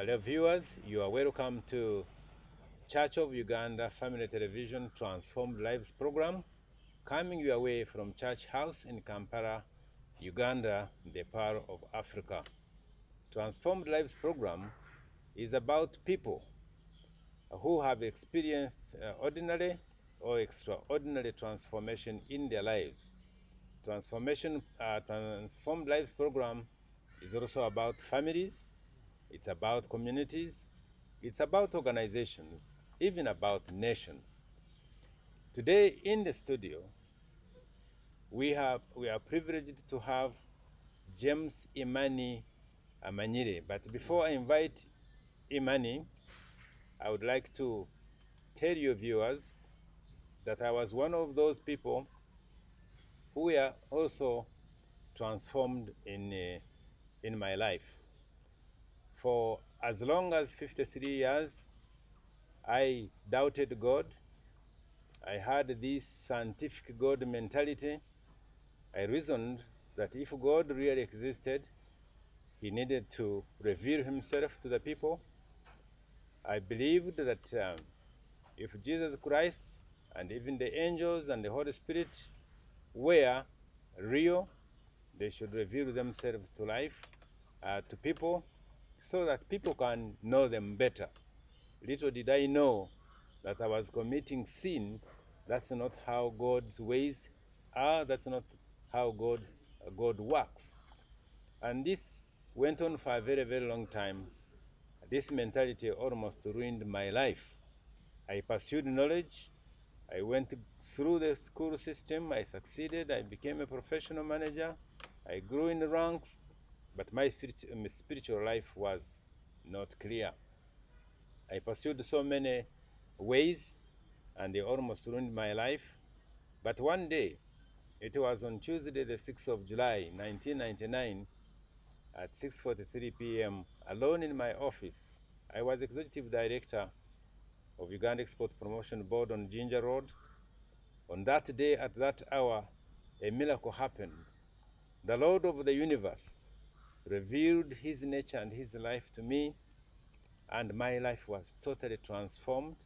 Hello viewers, you are welcome to Church of Uganda Family Television Transformed Lives program, coming your way from Church House in Kampala, Uganda, the Pearl of Africa. Transformed Lives program is about people who have experienced ordinary or extraordinary transformation in their lives. Transformed Lives program is also about families, it's about communities, it's about organizations, even about nations. Today in the studio, we are privileged to have James Imani Amanyire. But before I invite Imani, I would like to tell you viewers that I was one of those people who were also transformed in my life. For as long as 53 years, I doubted God. I had this scientific God mentality. I reasoned that if God really existed, he needed to reveal himself to the people. I believed that if Jesus Christ and even the angels and the Holy Spirit were real, they should reveal themselves to life, to people, so that people can know them better. Little did I know that I was committing sin. That's not how God's ways are. That's not how God works. And this went on for a very, very long time. This mentality almost ruined my life. I pursued knowledge. I went through the school system. I succeeded. I became a professional manager. I grew in the ranks, but my spiritual life was not clear. I pursued so many ways, and they almost ruined my life. But one day, it was on Tuesday, the 6th of July, 1999, at 6:43 p.m., alone in my office. I was executive director of Uganda Export Promotion Board on Ginger Road. On that day, at that hour, a miracle happened. The Lord of the universe revealed his nature and his life to me, and my life was totally transformed.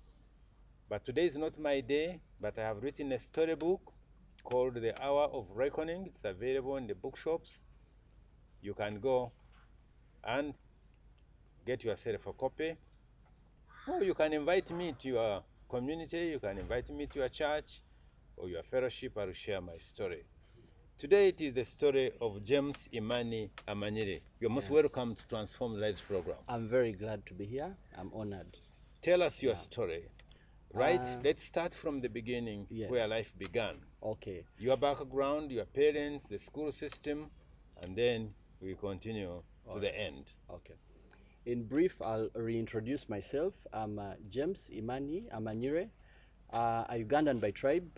But today is not my day, but I have written a storybook called The Hour of Reckoning. It's available in the bookshops. You can go and get yourself a copy. Or you can invite me to your community, you can invite me to your church or your fellowship. I will share my story. Today it is the story of James Imani Amanyire. You're most welcome to Transform Lives program. I'm very glad to be here. I'm honored. Tell us your story. Right? Let's start from the beginning, where life began. Okay. Your background, your parents, the school system, and then we continue to the end. Okay. In brief, I'll reintroduce myself. I'm James Imani Amanyire, a Ugandan by tribe.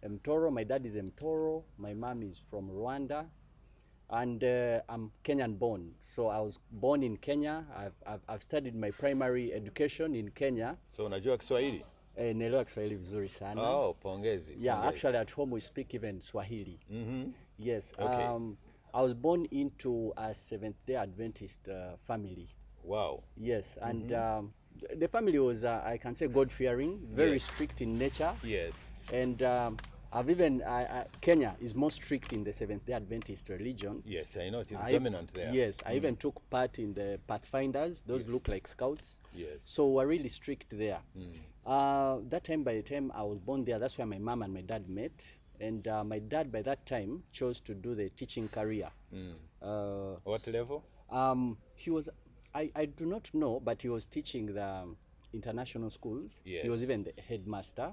Mtoro. My dad is Mtoro. My mom is from Rwanda. And I'm Kenyan born. So I was born in Kenya. I've studied my primary education in Kenya. So unajua Kiswahili? Naelewa Kiswahili vizuri sana. Oh, pongezi. Yeah, pongezi. Actually at home we speak even Swahili. Yes. Okay. I was born into a Seventh-day Adventist family. Wow. Yes, and the family was, I can say, God-fearing, very strict in nature. Yes. And I've even, Kenya is more strict in the Seventh-day Adventist religion. Yes, I know it is dominant there. Yes, I even took part in the Pathfinders. Those look like scouts. Yes. So we're really strict there. That time, by the time I was born there, that's where my mom and my dad met. And my dad, by that time, chose to do the teaching career. What level? He was, I do not know, but he was teaching the international schools. Yes. He was even the headmaster.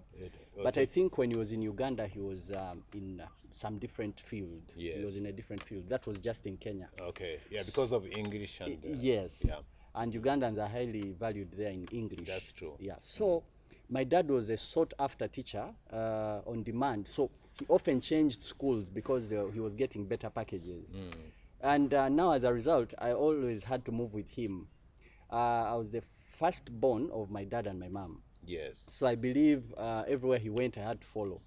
But I think when he was in Uganda, he was in some different field. Yes. He was in a different field. That was just in Kenya. Okay. Yeah, because of English and... yes. Yeah. And Ugandans are highly valued there in English. That's true. Yeah. So my dad was a sought-after teacher on demand. So he often changed schools because he was getting better packages. And now as a result, I always had to move with him. I was the firstborn of my dad and my mom. Yes. So I believe everywhere he went, I had to follow.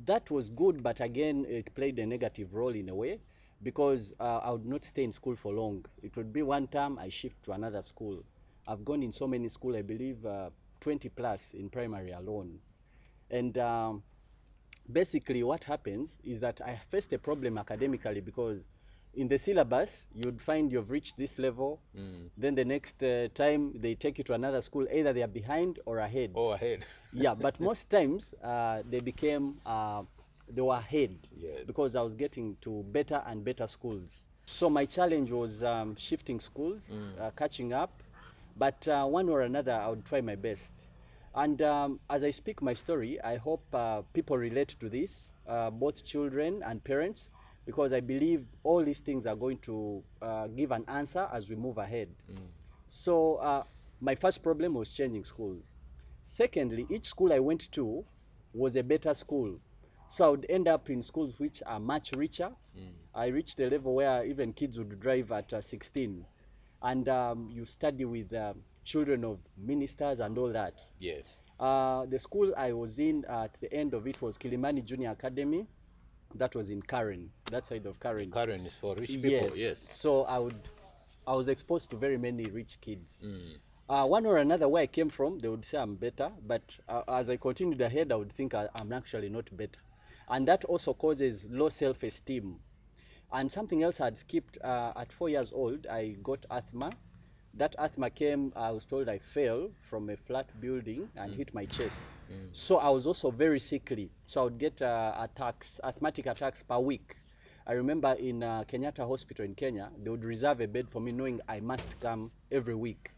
That was good, but again, it played a negative role in a way because I would not stay in school for long. It would be one term, I shift to another school. I've gone in so many schools, I believe 20 plus in primary alone. And basically what happens is that I faced a problem academically because in the syllabus, you'd find you've reached this level. Then the next time they take you to another school, either they are behind or ahead. Oh, ahead. Yeah, but most times they were ahead. Yes. Because I was getting to better and better schools. So my challenge was shifting schools, catching up. But one or another, I would try my best. And as I speak my story, I hope people relate to this, both children and parents, because I believe all these things are going to give an answer as we move ahead. So my first problem was changing schools. Secondly, each school I went to was a better school. So I would end up in schools which are much richer. I reached a level where even kids would drive at 16. And you study with children of ministers and all that. Yes. The school I was in at the end of it was Kilimani Junior Academy. That was in Karen, that side of Karen. Karen is for rich people, yes. So I was exposed to very many rich kids. One or another, where I came from, they would say I'm better, but as I continued ahead, I would think I'm actually not better. And that also causes low self-esteem. And something else I had skipped, at 4 years old, I got asthma. That asthma came, I was told I fell from a flat building and hit my chest. So I was also very sickly. So I would get asthmatic attacks per week. I remember in Kenyatta Hospital in Kenya, they would reserve a bed for me knowing I must come every week.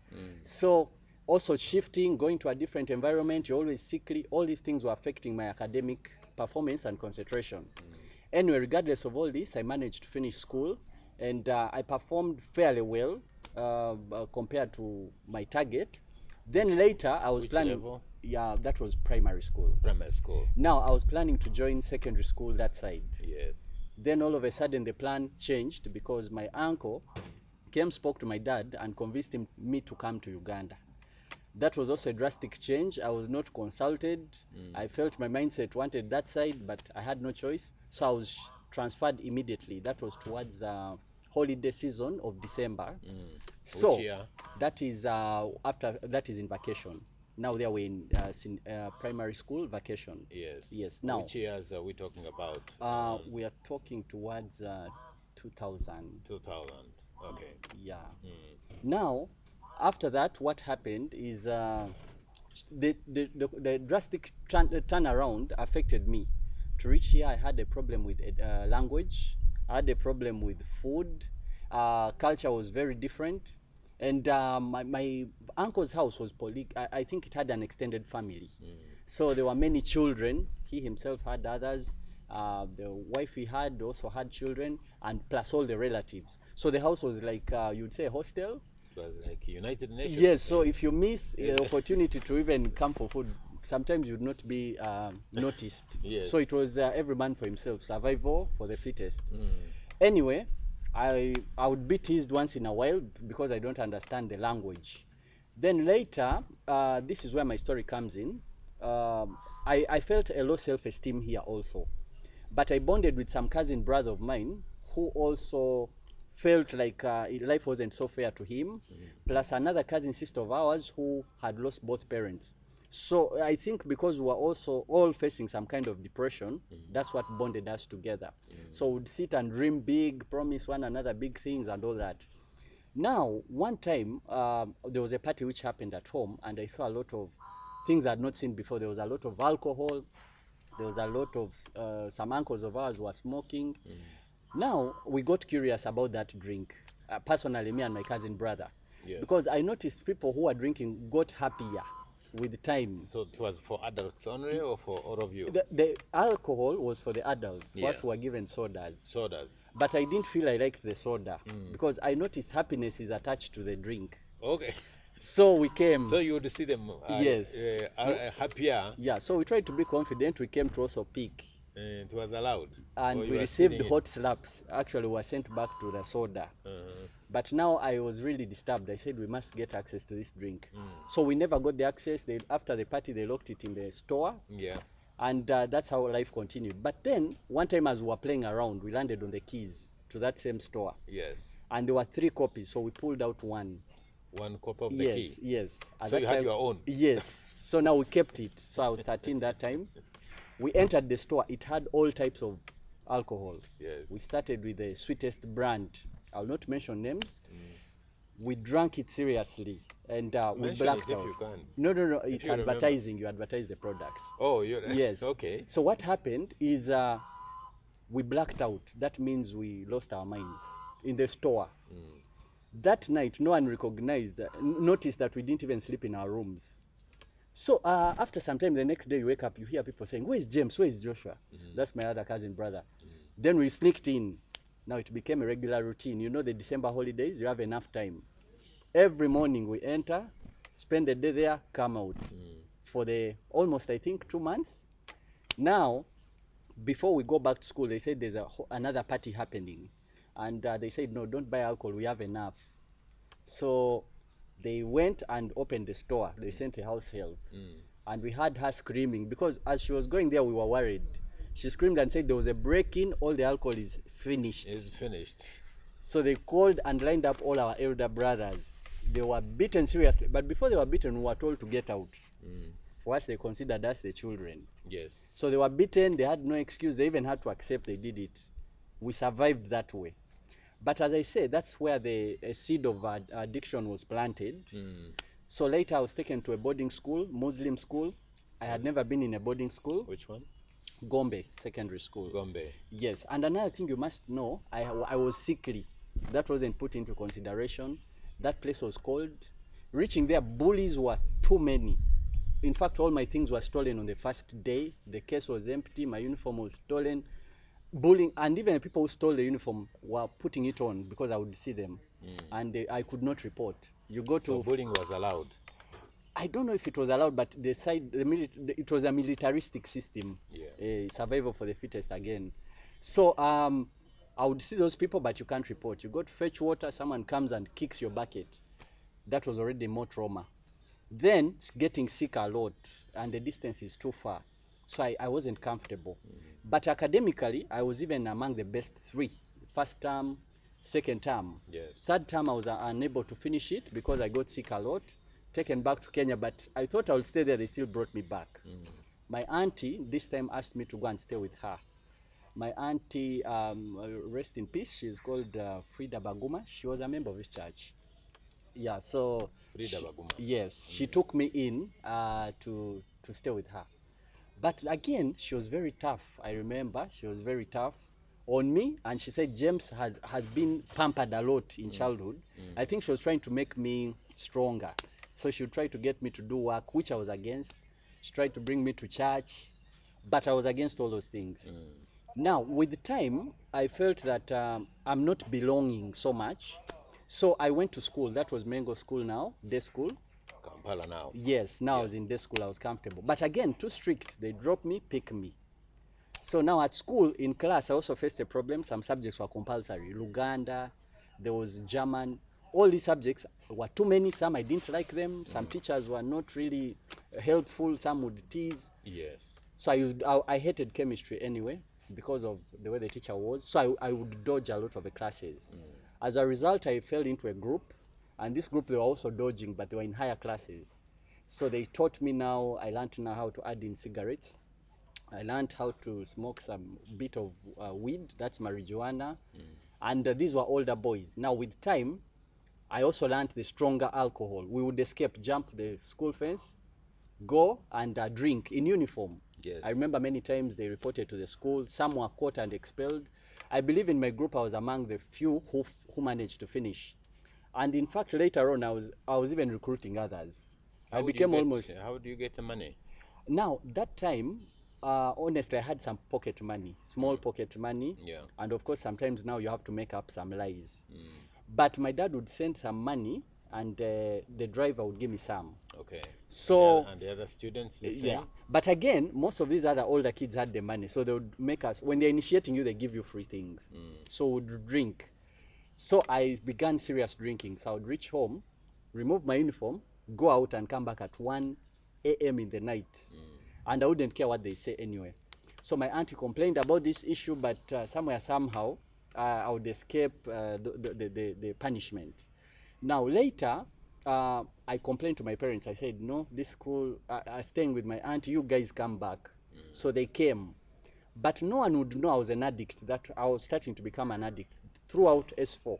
So also shifting, going to a different environment, you're always sickly, all these things were affecting my academic performance and concentration. Anyway, regardless of all this, I managed to finish school and I performed fairly well compared to my target. Then later, I was planning. Level? Yeah, that was primary school. Primary school. Now, I was planning to join secondary school that side. Yes. Then all of a sudden, the plan changed because my uncle spoke to my dad and convinced me to come to Uganda. That was also a drastic change. I was not consulted. I felt my mindset wanted that side, but I had no choice. So I was transferred immediately. That was towards the holiday season of December. So Which year? that is that is in vacation. Now they were in primary school vacation. Yes. Yes. Now which years are we talking about? we are talking towards 2000. 2000. Okay. Yeah. Now, after that, what happened is the drastic turnaround affected me. To reach here, I had a problem with language. I had a problem with food. Culture was very different. And my uncle's house was I think it had an extended family. So there were many children. He himself had others. The wife he had also had children, and plus all the relatives. So the house was like, you'd say, a hostel. It was like United Nations. Yes, so if you miss the opportunity to even come for food, sometimes you'd not be noticed. Yes. So it was every man for himself, survival for the fittest. Anyway, I would be teased once in a while because I don't understand the language. Then later, this is where my story comes in. I felt a low self-esteem here also. But I bonded with some cousin brother of mine who also felt like life wasn't so fair to him, plus another cousin sister of ours who had lost both parents. So I think because we were also all facing some kind of depression, that's what bonded us together. So we'd sit and dream big, promise one another big things and all that. Now, one time, there was a party which happened at home, and I saw a lot of things I had not seen before. There was a lot of alcohol. There was a lot of, some uncles of ours were smoking. Now, we got curious about that drink. Personally, me and my cousin brother. Yes. Because I noticed people who were drinking got happier with time. So it was for adults only or for all of you? The alcohol was for the adults. Yeah. First, we were given sodas. Sodas. But I didn't feel I liked the soda because I noticed happiness is attached to the drink. Okay. So we came. So you would see them Yes. happier. Yeah, so we tried to be confident. We came to also pick. It was allowed. And Or you we were received sitting hot slaps. Actually, we were sent back to the soda. But now I was really disturbed. I said we must get access to this drink. So we never got the access. After the party, they locked it in the store. Yeah. And that's how life continued. But then, one time as we were playing around, we landed on the keys. to that same store. Yes. And there were 3 copies, so we pulled out one. One copy of the Yes, key. yes. At So that you had time- your own. Yes. So now we kept it. So I was 13 that time. We entered the store. It had all types of alcohol. Yes. We started with the sweetest brand. I'll not mention names. We drank it seriously, and we Mention blacked it if out. you can. No, it's you remember. advertising. You advertise the product. Oh, you're Yes. Okay. So what happened is we blacked out. That means we lost our minds in the store. That night, no one noticed that we didn't even sleep in our rooms. So after some time, the next day you wake up, you hear people saying, "Where's James? Where's Joshua?" That's my other cousin brother. Then we sneaked in. Now it became a regular routine. You know, the December holidays, you have enough time. Every morning we enter, spend the day there, come out. For the almost, I think, 2 months. Now, before we go back to school, they said there's another party happening. And they said, no, don't buy alcohol, we have enough. So they went and opened the store. They sent a house help. And we had her screaming, because as she was going there, we were worried. She screamed and said there was a break-in, all the alcohol is finished. It's finished. So they called and lined up all our elder brothers. They were beaten seriously. But before they were beaten, we were told to get out. For us, they considered us the children. Yes. So they were beaten, they had no excuse, they even had to accept they did it. We survived that way. But as I said, that's where the seed of addiction was planted. So later I was taken to a boarding school, Muslim school. I had never been in a boarding school. Which one? Gombe Secondary School. Gombe. Yes, and another thing you must know, I was sickly. That wasn't put into consideration. That place was cold. Reaching there, bullies were too many. In fact, all my things were stolen on the first day. The case was empty, my uniform was stolen. Bullying, and even the people who stole the uniform were putting it on because I would see them. And I could not report. You go to... So bullying was allowed? I don't know if it was allowed, but it was a militaristic system. Survival for the fittest again. So I would see those people, but you can't report. You go to fetch water, someone comes and kicks your bucket. That was already more trauma. Then getting sick a lot, and the distance is too far. So I wasn't comfortable. But academically, I was even among the best 3. First term, second term. Yes. Third term, I was unable to finish it because I got sick a lot. Taken back to Kenya, but I thought I would stay there. They still brought me back. My auntie this time asked me to go and stay with her. My auntie, rest in peace, she's called Frida Baguma. She was a member of this church. Yeah, so... Frida Baguma. Yes, she took me in to stay with her. But again, she was very tough. I remember she was very tough on me, and she said James has been pampered a lot in childhood. I think she was trying to make me stronger. So she would try to get me to do work, which I was against. She tried to bring me to church, but I was against all those things. Now, with time, I felt that I'm not belonging so much. So I went to school. That was Mengo School now, day school. Kampala now. Yes, now I was in day school, I was comfortable. But again, too strict. They drop me, pick me. So now at school, in class, I also faced a problem. Some subjects were compulsory. Luganda, there was German. All these subjects were too many. Some I didn't like them. Some teachers were not really helpful. Some would tease. Yes. So I hated chemistry anyway because of the way the teacher was. So I would dodge a lot of the classes. As a result, I fell into a group. And this group, they were also dodging, but they were in higher classes. So they taught me now, I learned now how to add in cigarettes. I learned how to smoke some bit of weed, that's marijuana. And these were older boys. Now with time, I also learned the stronger alcohol. We would escape, jump the school fence, go and drink in uniform. Yes. I remember many times they reported to the school. Some were caught and expelled. I believe in my group I was among the few who managed to finish. And in fact, later on, I was even recruiting others. I became almost... How do you get the money? Now, that time, honestly, I had some pocket money, small pocket money. Yeah. And of course, sometimes now you have to make up some lies. But my dad would send some money, and the driver would give me some. Okay. So... And the other students, the same? Yeah. But again, most of these other older kids had the money. So they would make us... When they're initiating you, they give you free things. So we'd drink. So I began serious drinking. So I would reach home, remove my uniform, go out and come back at 1 a.m. in the night. And I wouldn't care what they say anyway. So my auntie complained about this issue, but somehow, I would escape the punishment. Now later, I complained to my parents. I said, no, this school, I'm staying with my aunt, you guys come back. So they came. But no one would know I was an addict, that I was starting to become an addict throughout S4.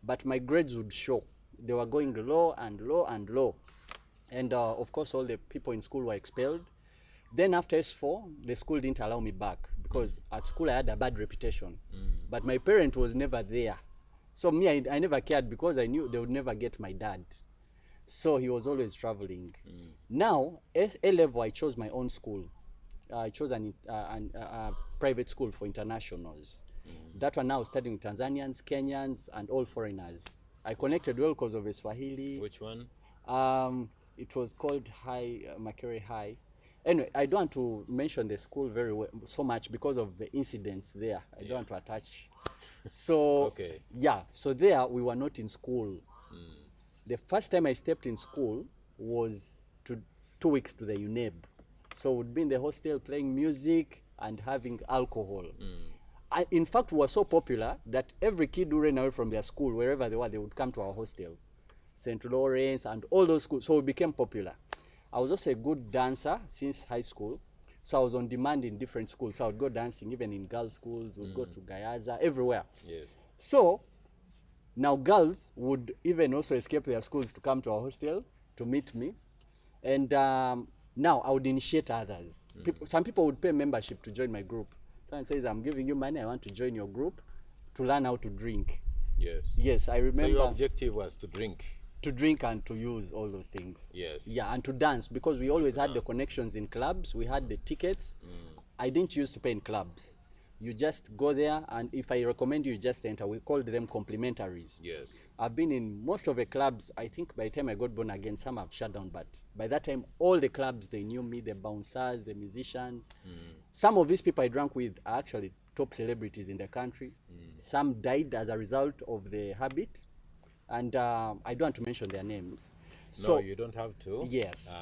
But my grades would show. They were going low and low and low. And of course, all the people in school were expelled. Then after S4, the school didn't allow me back because at school I had a bad reputation. But my parent was never there. So me, I never cared because I knew they would never get my dad. So he was always traveling. Now, as A level, I chose my own school. I chose a private school for internationals. That one now studying Tanzanians, Kenyans, and all foreigners. I connected well because of Swahili. Which one? It was called Makere High. Anyway, I don't want to mention the school very well, so much because of the incidents there. I don't want to attach. So, Okay. yeah, so there we were not in school. The first time I stepped in school was 2 weeks to the UNEB. So we'd be in the hostel playing music and having alcohol. In fact, we were so popular that every kid who ran away from their school, wherever they were, they would come to our hostel. St. Lawrence and all those schools. So we became popular. I was also a good dancer since high school. So I was on demand in different schools. So I would go dancing even in girls' schools, would go to Gayaza, everywhere. Yes. So now girls would even also escape their schools to come to our hostel to meet me. And now I would initiate others. Some people would pay membership to join my group. Someone says, I'm giving you money, I want to join your group to learn how to drink. Yes. Yes, I remember. So your objective was to drink? To drink and to use all those things. Yes. Yeah, and to dance, because we always had the connections in clubs. We had the tickets. I didn't used to pay in clubs. You just go there, and if I recommend you, just enter. We called them complimentaries. Yes. I've been in most of the clubs. I think by the time I got born again, some have shut down, but by that time, all the clubs, they knew me, the bouncers, the musicians. Some of these people I drank with are actually top celebrities in the country. Some died as a result of the habit, and I don't want to mention their names. So, No, you don't have to. Yes.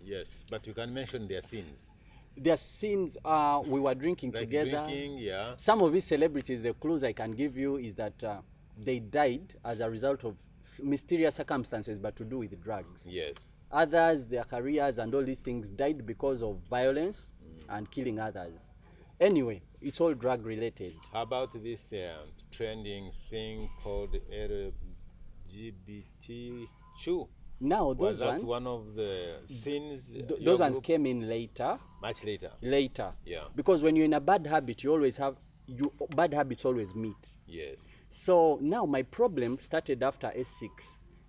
Yes, but you can mention their sins. Their sins, we were drinking Like together. drinking, yeah. Some of these celebrities, the clues I can give you is that they died as a result of mysterious circumstances, but to do with drugs. Yes. Others, their careers and all these things died because of violence and killing others. Anyway, it's all drug related. How about this trending thing called LGBTQ? Now, Was those that ones, one of the sins? those ones came in later. Much later. Later. Yeah. Because when you're in a bad habit, you always have, bad habits always meet. Yes. So now my problem started after S6.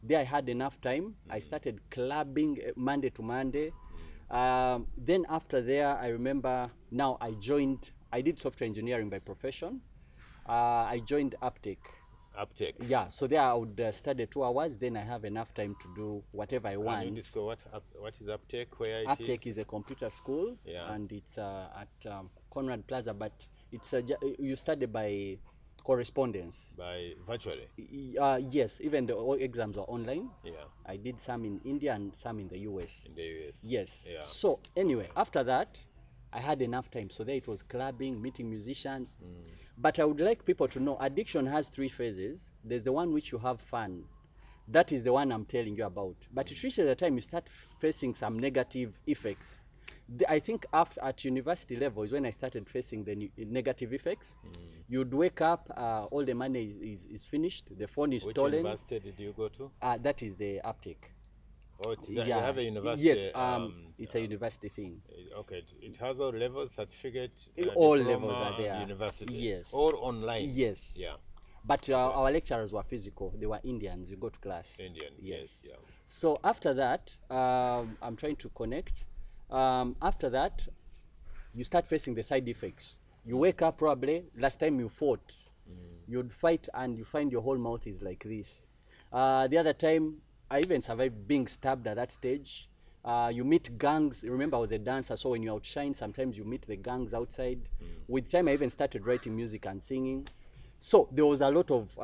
There I had enough time. I started clubbing Monday to Monday. Then after there, I remember now I did software engineering by profession. I joined Uptake. Uptake. Yeah, so there I would study 2 hours, then I have enough time to do whatever I want. Can you discover what is Uptake, where it Uptake is a computer school, Yeah. and it's at Conrad Plaza, but it's you study by correspondence. By virtually? Yes, even the all exams are online. Yeah. I did some in India and some in the US. In the US. Yes. Yeah. So anyway, after that, I had enough time. So there it was clubbing, meeting musicians. But I would like people to know addiction has 3 phases. There's the one which you have fun. That is the one I'm telling you about. But it reaches a time you start facing some negative effects. I think after at university level is when I started facing the negative effects. You'd wake up, all the money is finished, the phone is Which stolen. university did you go to? That is the Uptake. Oh, you have a university? Yes, it's a university thing. Okay, it has all levels, certificate, All diploma, levels are there. University. Yes. Or online. Yes. Yeah. But our lecturers were physical. They were Indians. You go to class. Indian. Yes. Yeah. So after that, I'm trying to connect. After that, you start facing the side effects. You wake up probably, last time you fought, you'd fight and you find your whole mouth is like this. The other time, I even survived being stabbed at that stage. You meet gangs. Remember, I was a dancer, so when you outshine, sometimes you meet the gangs outside. With time, I even started writing music and singing. So there was a lot of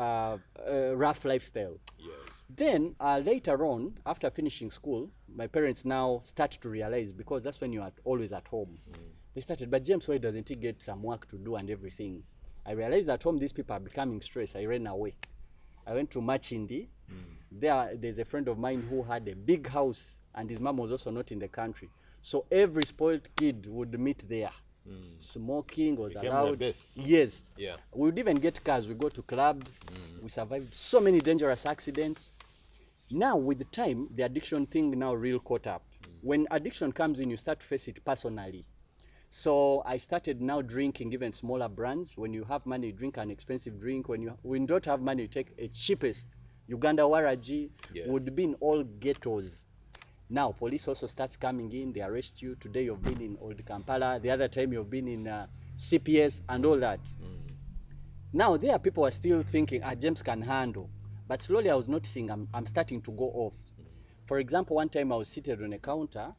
rough lifestyle. Yes. Then later on, after finishing school, my parents now start to realize, because that's when you are always at home. They started, but James, why doesn't he get some work to do and everything? I realized at home these people are becoming stressed. I ran away. I went to Machindi. There's a friend of mine who had a big house, and his mom was also not in the country. So every spoiled kid would meet there. Smoking was Became allowed. the best. Yes. Yeah. We would even get cars. We go to clubs. We survived so many dangerous accidents. Now, with the time, the addiction thing now real caught up. When addiction comes in, you start to face it personally. So I started now drinking even smaller brands. When you have money, you drink an expensive drink. When you don't have money, you take a cheapest. Uganda Waraji would be in all ghettos. Now, police also starts coming in. They arrest you. Today you've been in Old Kampala. The other time you've been in CPS and all that. Now, there people are still thinking, James can handle. But slowly I was noticing I'm starting to go off. For example, one time I was seated on a counter.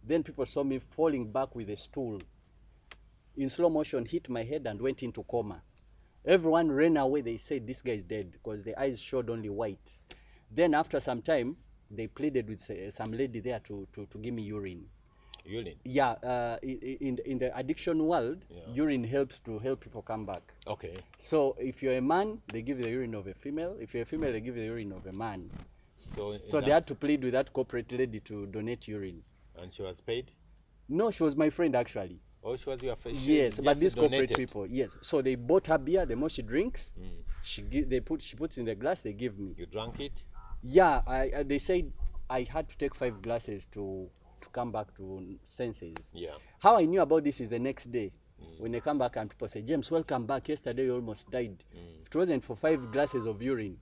Then people saw me falling back with a stool. In slow motion, hit my head and went into coma. Everyone ran away. They said, this guy is dead because the eyes showed only white. Then after some time, they pleaded with some lady there to give me urine. Urine? Yeah, in the addiction world, urine helps to help people come back. Okay. So if you're a man, they give you the urine of a female. If you're a female, they give you the urine of a man. So they had to plead with that corporate lady to donate urine. And she was paid? No, she was my friend actually. Oh, she was your friend? Yes, but these corporate people, yes. So they bought her beer. The more she drinks, she puts in the glass. They give me. You drank it? Yeah, they said I had to take 5 glasses to come back to senses. Yeah. How I knew about this is the next day. When they come back and people say, James, welcome back. Yesterday you almost died. If it wasn't for 5 glasses of urine,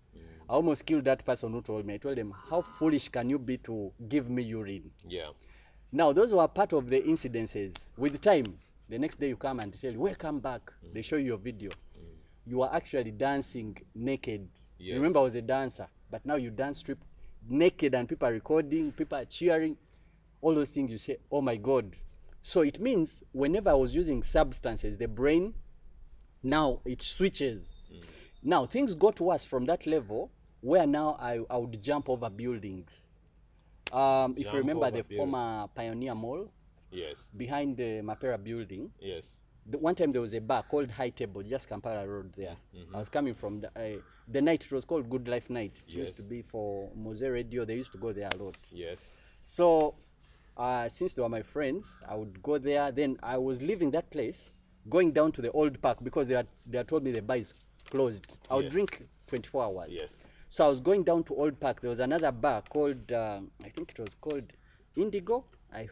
I almost killed that person who told me. I told them, how foolish can you be to give me urine? Yeah. Now, those were part of the incidences. With time, the next day you come and tell you, welcome back. They show you your video. You are actually dancing naked. Yes. Remember, I was a dancer, but now you dance strip naked and people are recording, people are cheering. All those things you say, oh my God. So it means whenever I was using substances, the brain, now it switches. Now, things got worse from that level where now I would jump over buildings. If you remember the former Pioneer Mall, yes, behind the Mapera building, yes, one time there was a bar called High Table, just Kampala Road there. I was coming from the night, it was called Good Life Night. It used to be for Mose Radio, they used to go there a lot. Yes. So, since they were my friends, I would go there. Then I was leaving that place, going down to the old park because they had told me the bar is closed. I would drink 24 hours. Yes. So I was going down to Old Park. There was another bar called, I think it was called Indigo.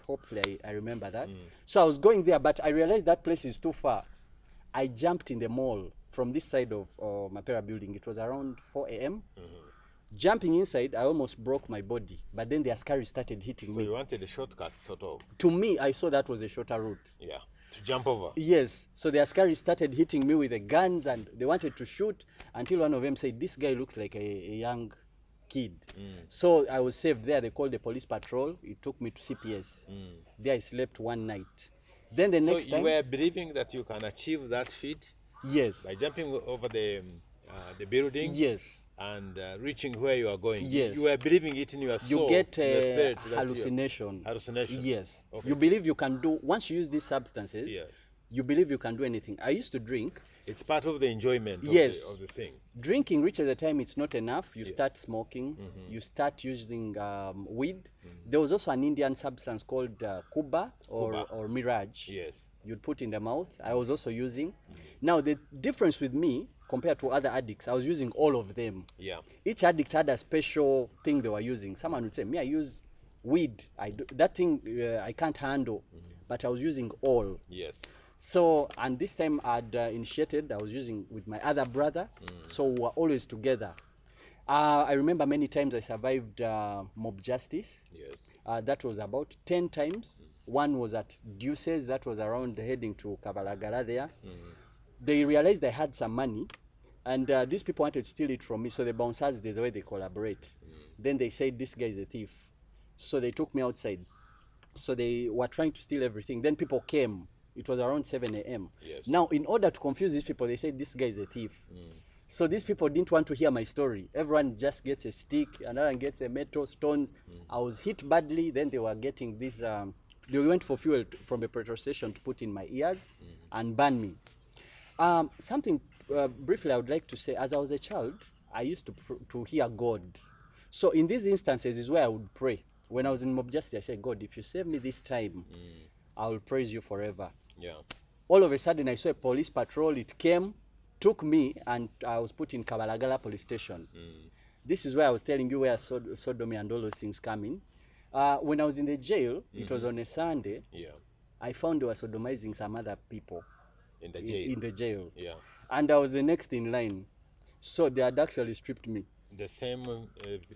Hopefully I remember that. So I was going there, but I realized that place is too far. I jumped in the mall from this side of Mapera building. It was around 4 a.m. Jumping inside, I almost broke my body. But then the askari started hitting me. So you wanted a shortcut, sort of? To me, I saw that was a shorter route. Yeah. To jump over? Yes. So the askari started hitting me with the guns and they wanted to shoot until one of them said, this guy looks like a young kid. So I was saved there. They called the police patrol. It took me to CPS. There I slept one night. Then the next time... So you were believing that you can achieve that feat? Yes. By jumping over the building? Yes. And reaching where you are going? Yes. You were believing it in your soul? You get in your spirit, hallucination. Hallucination? Yes. Okay. You believe you can do... Once you use these substances, yes, you believe you can do anything. I used to drink. It's part of the enjoyment yes. of the thing. Drinking reaches a time it's not enough. You start smoking. You start using weed. There was also an Indian substance called Kuba or Mirage. Yes. You'd put in the mouth. I was also using. Now, the difference with me compared to other addicts, I was using all of them. Yeah. Each addict had a special thing they were using. Someone would say, me, I use weed. That thing I can't handle. But I was using all. Yes. So, and this time I'd initiated, I was using with my other brother. So we were always together. I remember many times I survived mob justice. Yes. That was about 10 times. One was at Deuces, that was around heading to Kabalagala there. They realized I had some money, and these people wanted to steal it from me. So the bouncers, there's a way they collaborate. Then they said, this guy is a thief. So they took me outside. So they were trying to steal everything. Then people came. It was around 7 a.m. Yes. Now, in order to confuse these people, they said, this guy is a thief. So these people didn't want to hear my story. Everyone just gets a stick, another one gets a metal, stones. I was hit badly. Then they were getting this, they went for fuel from a petrol station to put in my ears and burn me. Something briefly, I would like to say, as I was a child, I used to hear God. So in these instances is where I would pray. When I was in Mob Justice, I said, God, if you save me this time, I will praise you forever. Yeah. All of a sudden, I saw a police patrol. It came, took me, and I was put in Kabalagala police station. This is where I was telling you where sodomy and all those things come in. When I was in the jail, it was on a Sunday. Yeah. I found they were sodomizing some other people In the jail. in the jail. Yeah. And I was the next in line. So they had actually stripped me. The same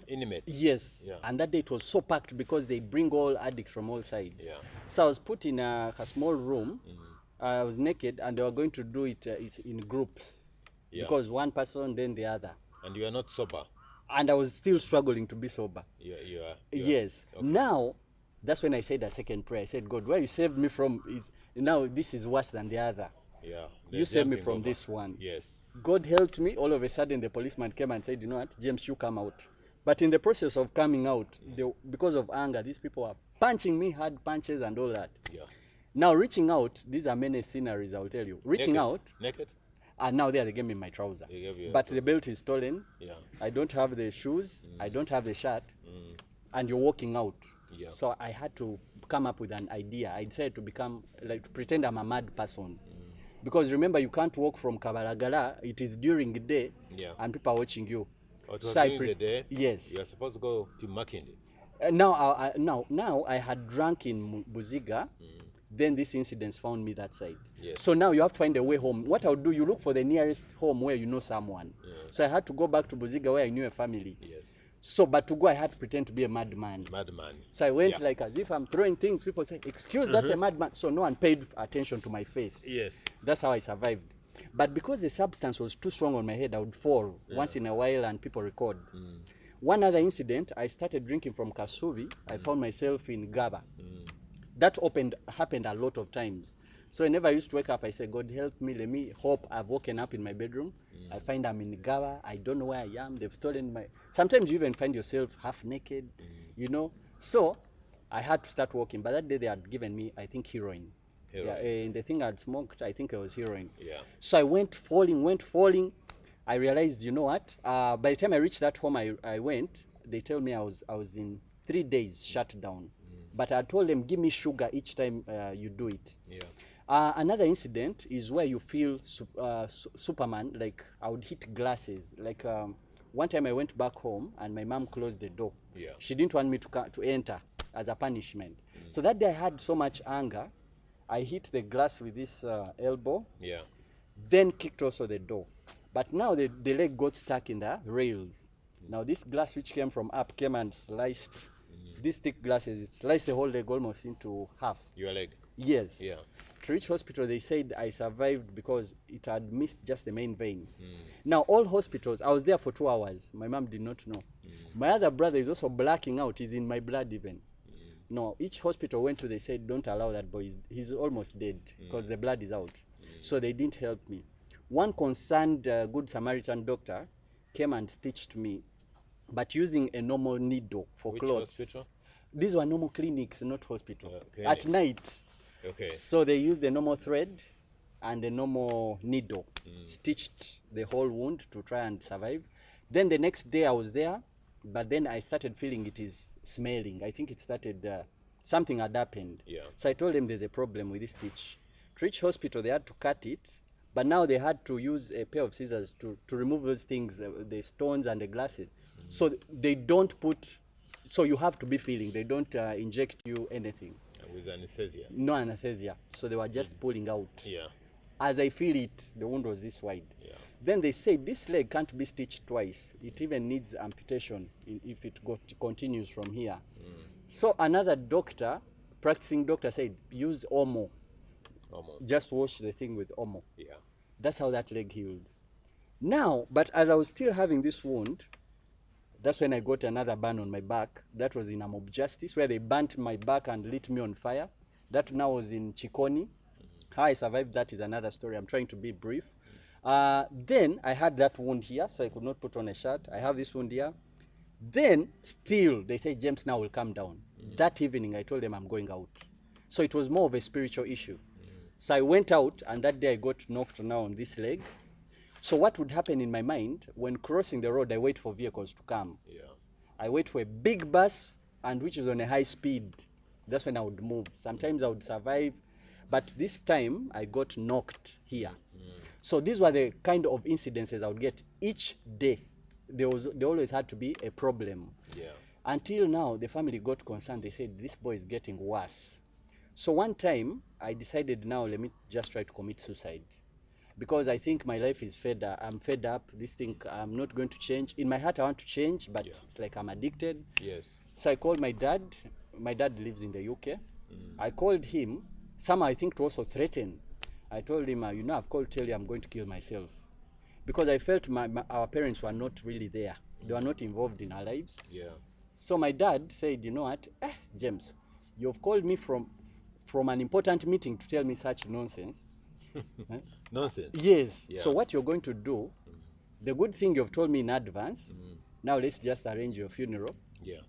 inmates. Yes. Yeah. And that day it was so packed because they bring all addicts from all sides. Yeah. So I was put in a small room. I was naked, and they were going to do it in groups. Yeah. Because one person, then the other. And you are not sober. And I was still struggling to be sober. You are. Yes. Okay. Now, that's when I said a second prayer. I said, God, where you saved me from is now this is worse than the other. Yeah. You saved me jumping from over. this one. Yes. God helped me. All of a sudden, the policeman came and said, you know what, James, you come out. But in the process of coming out, because of anger, these people are punching me, hard punches and all that. Yeah. Now, reaching out, these are many sceneries, I will tell you. Reaching Naked. out, Naked? and now they gave me my trouser. They gave you a But the belt is stolen. Yeah. I don't have the shoes. I don't have the shirt. And you're walking out. Yeah. So I had to come up with an idea. I decided to become, like, to pretend I'm a mad person. Because remember, you can't walk from Kabalagala. It is during the day, Yeah. and people are watching you. Or it was So I during the day? Yes. You are supposed to go to Makindi. Now I had drunk in Buziga. Then this incident found me that side. Yes. So now you have to find a way home. What I would do, you look for the nearest home where you know someone. Yes. So I had to go back to Buziga where I knew a family. Yes. So, but to go, I had to pretend to be a madman. Madman. So I went Yeah. like as if I'm throwing things. People say, excuse, that's a madman. So no one paid attention to my face. Yes. That's how I survived. But because the substance was too strong on my head, I would fall once in a while and people record. One other incident, I started drinking from Kasubi. I found myself in Gaba. That happened a lot of times. So whenever I used to wake up, I said, God help me, let me hope I've woken up in my bedroom. I find I'm in Gaba. I don't know where I am. They've stolen my... Sometimes you even find yourself half naked, you know. So I had to start walking. But that day they had given me, I think, heroin. Yeah, and the thing I'd smoked, I think it was heroin. Yeah. So I went falling. I realized, you know what? By the time I reached that home, I went. They told me I was in 3 days shut down. But I told them, give me sugar each time you do it. Yeah. Another incident is where you feel Superman. Like I would hit glasses. Like one time I went back home and my mom closed the door. Yeah. She didn't want me to enter as a punishment. So that day I had so much anger. I hit the glass with this elbow. Yeah. Then kicked also the door. But now the leg got stuck in the rails. Now this glass which came from up came and sliced these thick glasses. It sliced the whole leg almost into half. Your leg. Yes. Yeah. To reach hospital, they said I survived because it had missed just the main vein. Now all hospitals, I was there for 2 hours. My mom did not know. My other brother is also blacking out. He's in my blood even. No, each hospital went to, they said, don't allow that boy. He's almost dead because the blood is out. So they didn't help me. One concerned Good Samaritan doctor came and stitched me, but using a normal needle for Which clothes. hospital? These were normal clinics, not hospital. Clinics. At night. Okay. So they used the normal thread and the normal needle, stitched the whole wound to try and survive. Then the next day I was there, but then I started feeling it is smelling. I think it started, something had happened. Yeah. So I told them there's a problem with this stitch. To reach hospital, they had to cut it, but now they had to use a pair of scissors to remove those things, the stones and the glasses. So they don't put, so you have to be feeling, they don't inject you anything. With anesthesia. No anesthesia. So they were just pulling out. Yeah. As I feel it, the wound was this wide. Yeah. Then they said this leg can't be stitched twice. It even needs amputation if it continues from here. So another doctor, practicing doctor, said use Omo. Almost. Just wash the thing with Omo. Yeah. That's how that leg healed. Now, but as I was still having this wound, that's when I got another burn on my back. That was in a Mob Justice, where they burnt my back and lit me on fire. That now was in Chikoni. How I survived that is another story. I'm trying to be brief. Then I had that wound here, so I could not put on a shirt. I have this wound here. Then still, they say, James now will come down. That evening, I told them I'm going out. So it was more of a spiritual issue. So I went out, and that day I got knocked now on this leg. So what would happen in my mind, when crossing the road, I wait for vehicles to come. Yeah. I wait for a big bus, and which is on a high speed. That's when I would move. Sometimes I would survive, but this time I got knocked here. So these were the kind of incidences I would get each day. There always had to be a problem. Yeah. Until now, the family got concerned. They said, this boy is getting worse. So one time, I decided, now let me just try to commit suicide. Because I think my life is I'm fed up. This thing, I'm not going to change. In my heart, I want to change, but it's like I'm addicted. Yes. So I called my dad. My dad lives in the UK. I called him. Somehow I think to also threaten. I told him, you know, I've called to tell you I'm going to kill myself. Because I felt our parents were not really there. They were not involved in our lives. Yeah. So my dad said, you know what, James, you've called me from an important meeting to tell me such nonsense. Nonsense. Yes. Yeah. So what you're going to do, the good thing you've told me in advance, now let's just arrange your funeral. Yeah.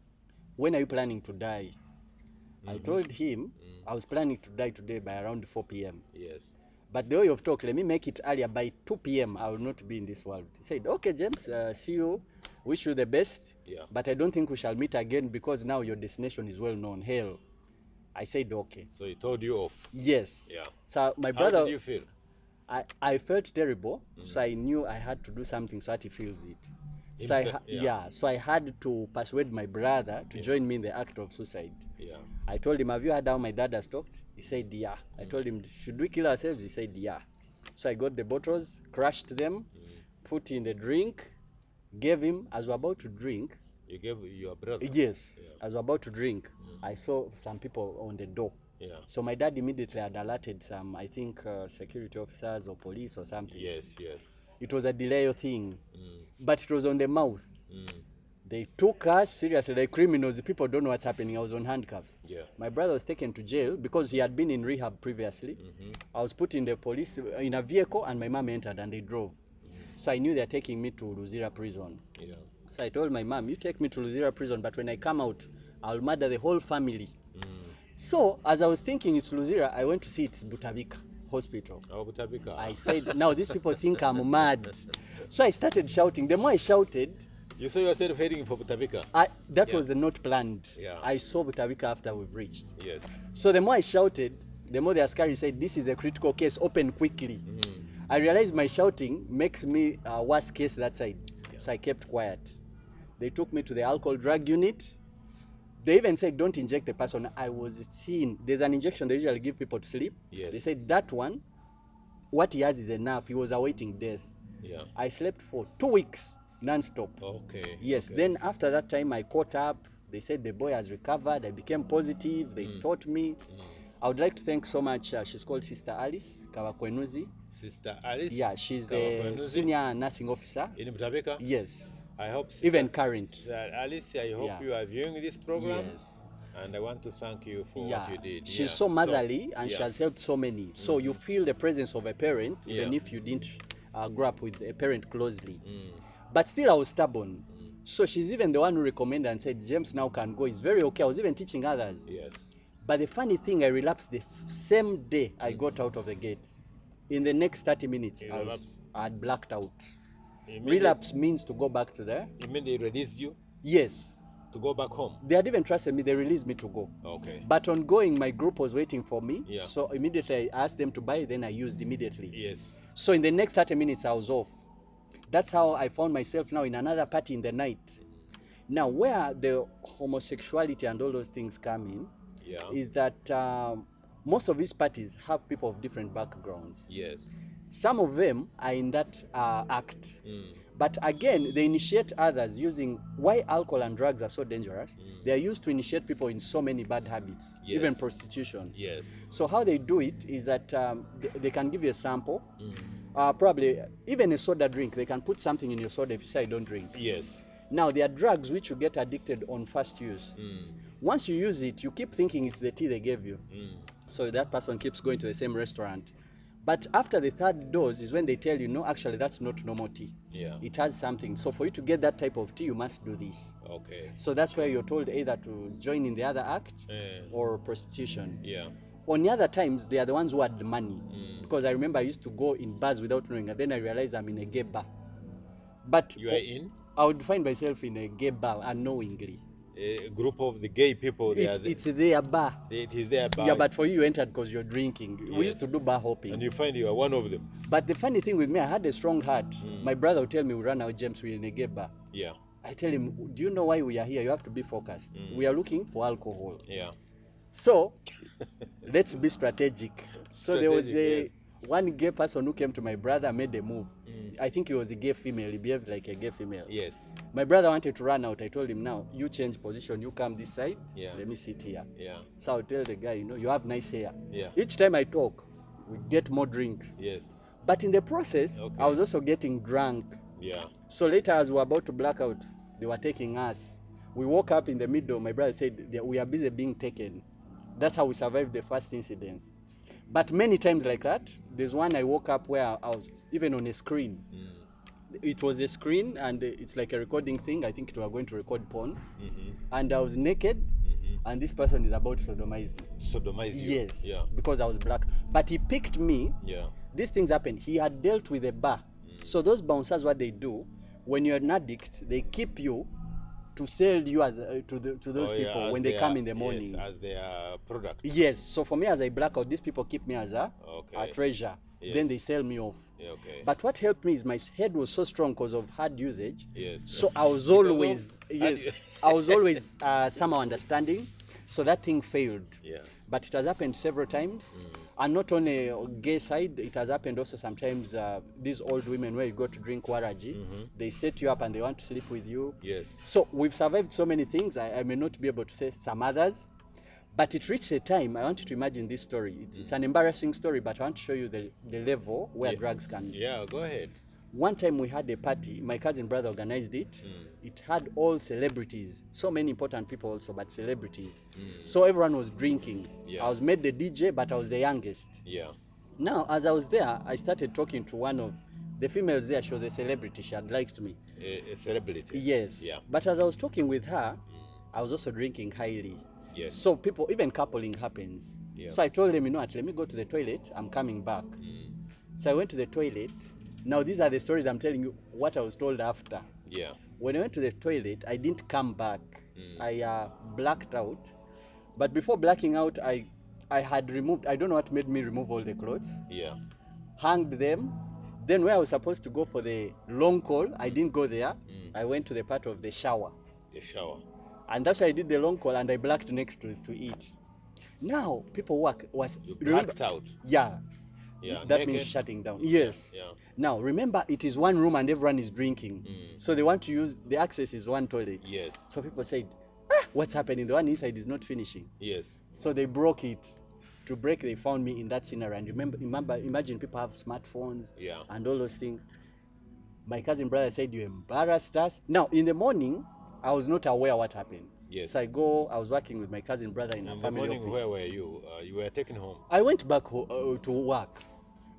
When are you planning to die? I told him I was planning to die today by around 4 p.m. Yes. But the way you've talked, let me make it earlier. By 2 p.m., I will not be in this world. He said, okay, James, see you. Wish you the best. Yeah. But I don't think we shall meet again because now your destination is well known. Hell. I said, okay. So he told you off. Yes. Yeah. So my brother... How did you feel? I felt terrible. So I knew I had to do something so that he feels it. So so I had to persuade my brother to join me in the act of suicide. Yeah. I told him, have you heard how my dad has talked? He said, yeah. I told him, should we kill ourselves? He said, yeah. So I got the bottles, crushed them, put in the drink, gave him. As we're about to drink. You gave your brother? Yes. Yeah. As we're about to drink, I saw some people on the door. Yeah. So my dad immediately had alerted some, I think, security officers or police or something. Yes, yes. It was a delay thing, but it was on the mouth. They took us seriously like criminals. People don't know what's happening. I was on handcuffs. Yeah. My brother was taken to jail because he had been in rehab previously. I was put in the police in a vehicle, and my mom entered and they drove. So I knew they're taking me to Luzira prison. Yeah. So I told my mom, you take me to Luzira prison, but when I come out, I'll murder the whole family. So as I was thinking it's Luzira, I went to see it's Butabika hospital. Oh, Butabika. I said, now these people think I'm mad. So I started shouting. The more I shouted, you saw yourself heading for Butabika? That was not planned. Yeah. I saw Butabika after we've reached. Yes. So the more I shouted, the more the askari said, this is a critical case, open quickly. I realized my shouting makes me a worse case that side. Yeah. So I kept quiet. They took me to the alcohol drug unit. They even said, don't inject the person. I was thin. There's an injection they usually give people to sleep. Yes. They said that one, what he has is enough. He was awaiting death. Yeah. I slept for 2 weeks, non-stop. Okay. Yes. Okay. Then after that time, I caught up. They said the boy has recovered. I became positive. They taught me. I would like to thank so much. She's called Sister Alice Kawakwenuzi. Sister Alice? Yeah, she's the senior nursing officer. In Butabika? Yes. I hope even current. Alice, I hope you are viewing this program. Yes. And I want to thank you for what you did. She's so motherly and she has helped so many. So you feel the presence of a parent, even if you didn't grow up with a parent closely. But still I was stubborn. So she's even the one who recommended and said, James now can go. It's very okay. I was even teaching others. Yes. But the funny thing, I relapsed the same day I got out of the gate. In the next 30 minutes, I had blacked out. Relapse means to go back to there. You mean they released you? Yes. To go back home? They had even trusted me. They released me to go. Okay. But on going, my group was waiting for me. Yeah. So immediately I asked them to buy, then I used immediately. Yes. So in the next 30 minutes, I was off. That's how I found myself now in another party in the night. Now, where the homosexuality and all those things come in is that most of these parties have people of different backgrounds. Yes. Some of them are in that act. But again, they initiate others using why alcohol and drugs are so dangerous. They are used to initiate people in so many bad habits, even prostitution. Yes. So how they do it is that they can give you a sample, probably even a soda drink. They can put something in your soda if you say I don't drink. Yes. Now, there are drugs which you get addicted on first use. Once you use it, you keep thinking it's the tea they gave you. So that person keeps going to the same restaurant. But after the third dose is when they tell you, no, actually, that's not normal tea. Yeah. It has something. So for you to get that type of tea, you must do this. Okay. So that's where you're told either to join in the other act or prostitution. Yeah. On the other times, they are the ones who had the money. Because I remember I used to go in bars without knowing, and then I realized I'm in a gay bar. But You are in I would find myself in a gay bar unknowingly. a group of the gay people. It's their bar. It is their bar. Yeah, but for you entered because you're drinking. We used to do bar hopping. And you find you are one of them. But the funny thing with me, I had a strong heart. My brother would tell me, we run out, James, we're in a gay bar. Yeah. I tell him, do you know why we are here? You have to be focused. We are looking for alcohol. Yeah. So, let's be strategic. So there was Strategic, one gay person who came to my brother, made a move. I think he was a gay female. He behaves like a gay female. Yes. My brother wanted to run out. I told him, now, you change position. You come this side. Yeah. Let me sit here. Yeah. So I'll tell the guy, you have nice hair. Yeah. Each time I talk, we get more drinks. Yes. But in the process, Okay. I was also getting drunk. Yeah. So later, as we were about to black out, they were taking us. We woke up in the middle. My brother said, we are busy being taken. That's how we survived the first incidents. But many times like that, there's one I woke up where I was even on a screen. It was a screen, and it's like a recording thing. I think we were going to record porn. And I was naked, and this person is about to sodomize me. Sodomize you. Yes, Yeah. because I was black. But he picked me. Yeah. These things happened. He had dealt with a bar. So those bouncers, what they do, when you're an addict, they keep you to sell you as to those people when they come in the morning. Yes, as their product. Yes. So for me, as I black out, these people keep me as a treasure. Yes. Then they sell me off. Yeah, okay. But what helped me is my head was so strong because of hard usage. Yes. So I was always I was always somehow understanding. So that thing failed. Yeah. But it has happened several times. And not only gay side, it has happened also sometimes these old women where you go to drink waraji, they set you up and they want to sleep with you. Yes. So we've survived so many things. I may not be able to say some others, but it reached a time, I want you to imagine this story. It's an embarrassing story, but I want to show you the level where drugs can. Yeah, go ahead. One time we had a party, my cousin brother organized it. It had all celebrities, so many important people also, but celebrities. So everyone was drinking. Yeah. I was made the DJ, but I was the youngest. Yeah. Now, as I was there, I started talking to one of the females there. She was a celebrity. She had liked me. A celebrity. Yes. Yeah. But as I was talking with her, I was also drinking highly. Yes. So people, even coupling happens. Yeah. So I told them, what, let me go to the toilet. I'm coming back. So I went to the toilet. Now, these are the stories I'm telling you, what I was told after. Yeah. When I went to the toilet, I didn't come back. I blacked out. But before blacking out, I had removed, I don't know what made me remove all the clothes. Yeah. Hanged them. Then where I was supposed to go for the long call, I didn't go there. I went to the part of the shower. The shower. And that's why I did the long call and I blacked next to it. Now, people You blacked out. Yeah. Yeah. That naked. means shutting down. Yes. Yeah. Now, remember, it is one room and everyone is drinking. So they want to use, the access is one toilet. Yes. So people said, what's happening? The one inside is not finishing. Yes. So they broke it. To break, they found me in that scenario. And imagine people have smartphones and all those things. My cousin brother said, you embarrassed us. Now, in the morning, I was not aware what happened. Yes. So I was working with my cousin brother in a family morning, office. where were you? You were taken home. I went back to work.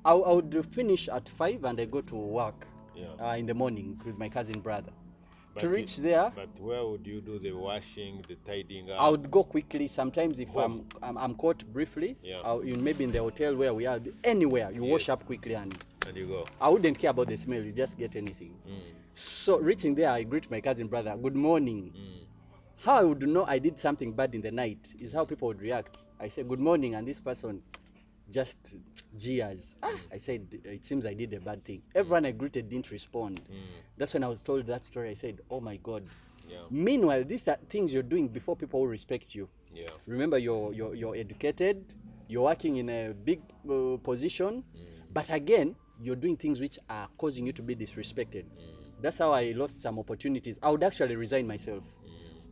I would finish at 5 and I go to work in the morning with my cousin brother. But to reach there, but where would you do the washing, the tidying up? I would go quickly. Sometimes if I'm caught briefly, maybe in the hotel where we are, anywhere, you wash up quickly and you go. I wouldn't care about the smell, you just get anything. So reaching there, I greet my cousin brother, good morning. How I would know I did something bad in the night is how people would react. I say good morning and this person just jeers. I said, it seems I did a bad thing. Everyone I greeted didn't respond. That's when I was told that story. I said, oh my God. Yeah. Meanwhile, these are things you're doing before people will respect you. Yeah. Remember, you're educated, you're working in a big position, but again, you're doing things which are causing you to be disrespected. That's how I lost some opportunities. I would actually resign myself.